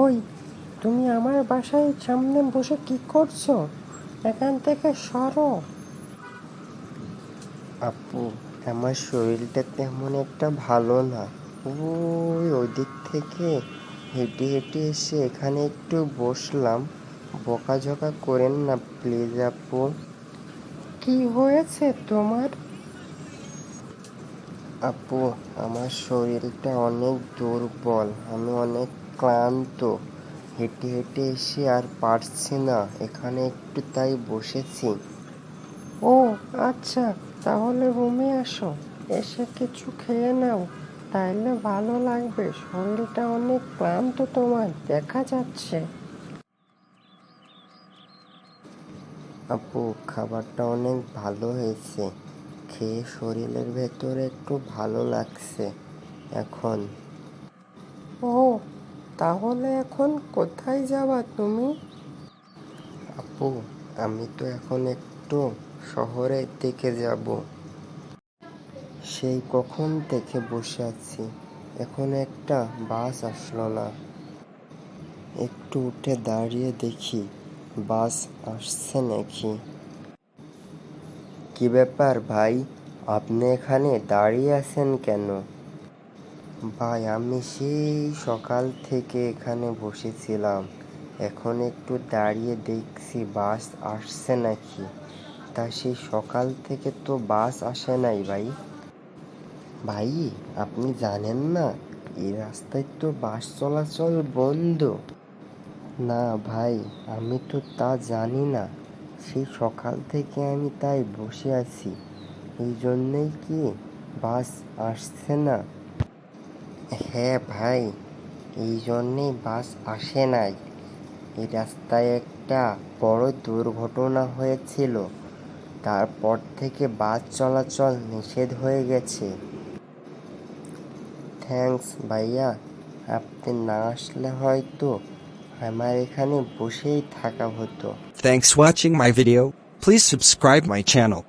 ওই, তুমি আমার বাসায় সামনে বসে কি করছো? এখান থেকে সরো। আপু, আমার শরীরটা তেমন একটা ভালো না। ওই দিক থেকে হেঁটে হেঁটে এসে এখানে একটু বসলাম। বকাঝকা করেন না প্লিজ আপু। কি হয়েছে তোমার? আপু, আমার শরীরটা অনেক দুর্বল, আমি অনেক ক্লান্ত। হেঁটে হেঁটে এসে আর পারছি না, এখানে একটু তাই বসেছি। ও আচ্ছা, তাহলে রুমে আসো, এসে কিছু খেয়ে নাও, তাইলে ভালো লাগবে। শরীরটা অনেক ক্লান্ত তোমার, দেখা যাচ্ছে। আপু, খাবারটা অনেক ভালো হয়েছে, খেয়ে শরীরের ভেতরে একটু ভালো লাগছে এখন। ও, তাহলে এখন কোথায় যাবা তুমি? আপু, আমি তো এখন একটু শহরের দিকে যাব। সেই কখন থেকে বসে আছি, এখন একটা বাস আসলো না। একটু উঠে দাঁড়িয়ে দেখি বাস আসছে নাকি। কি ব্যাপার ভাই, আপনি এখানে দাঁড়িয়ে আছেন কেন? ভাই, আমি সেই সকাল থেকে এখানে বসেছিলাম, এখন একটু দাঁড়িয়ে দেখছি বাস আসছে নাকি। তা সেই সকাল থেকে তো বাস আসে নাই ভাই। ভাই, আপনি জানেন না এই রাস্তায় তো বাস চলাচল বন্ধ? না ভাই, আমি তো তা জানি না, সেই সকাল থেকে আমি তাই বসে আছি। এই জন্যেই কি বাস আসছে না? হ্যাঁ ভাই, এই জন্যেই বাস আসে নাই। এই রাস্তায় একটা বড় দুর্ঘটনা হয়েছিল, তারপর থেকে বাস চলাচল নিষেধ হয়ে গেছে। থ্যাঙ্কস ভাইয়া, আপনি না আসলে হয়তো আমার এখানে বসেই থাকা হতো। Thanks watching my video. Please subscribe my channel.